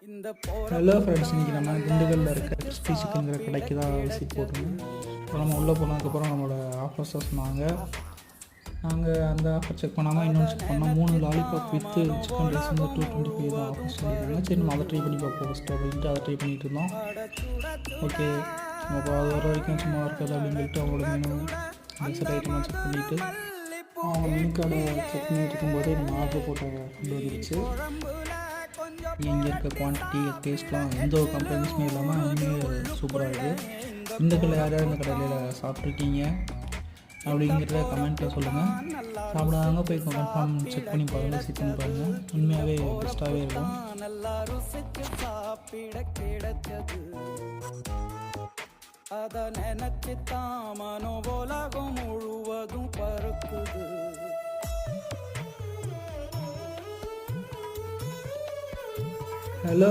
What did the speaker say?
Hello friends, இன்றைக்கி நம்ம திண்டுக்கல்லில் இருக்க கிறிஸ்பி சிக்கனுங்கிற கடைக்கு தான் விசிட் போட்டிருந்தோம். இப்போ நம்ம உள்ளே போனதுக்கப்புறம் நம்மளோட ஆஃபர்ஸை சொன்னாங்க. நாங்கள் அந்த ஆஃபர் செக் பண்ணாமல் இன்னொன்று செக் பண்ணோம். 3 லாலிபாப் வித்து சிக்கன் ரைஸ் வந்து 225 தான் ஆஃபர் சொல்லியிருக்காங்க. சரி, நம்ம அதை ட்ரை பண்ணி பார்ப்போம் ஃபஸ்ட்டு அப்படின்ட்டு அதை ட்ரை பண்ணிகிட்டு இருந்தோம். ஓகே, நம்ம அது வர வரைக்கும் சும்மா இருக்காது அப்படின்னு சொல்லிட்டு அவங்களோட மெனு டெசர்ட் ஐட்டமாக செக் பண்ணிவிட்டு அவங்க மெனு கார்டை செக் பண்ணிட்டு இருக்கும்போதே நம்ம ஆர்டர் போட்ட ஃபுட் வந்துருச்சு. இங்கே இருக்க குவான்டிட்டி டேஸ்ட்லாம் எந்த ஒரு கம்ப்ளைண்ட்ஸுமே இல்லாமல் உண்மையாக சூப்பராக இருக்குது. திண்டுக்கல்ல யார் யார் இந்த கடையில் சாப்பிட்ருக்கீங்க அப்படிங்கிறத கமெண்ட்டில் சொல்லுங்கள். சாப்பிடாதவங்க போய் கன்ஃபார்ம் செக் பண்ணி பாருங்கள், விசிட் பண்ணி பாருங்கள். உண்மையாகவே பெஸ்ட்டாகவே இருக்கும். அதை நினைச்சு தாமனோ உலகம் முழுவதும் பறக்குது. ஹலோ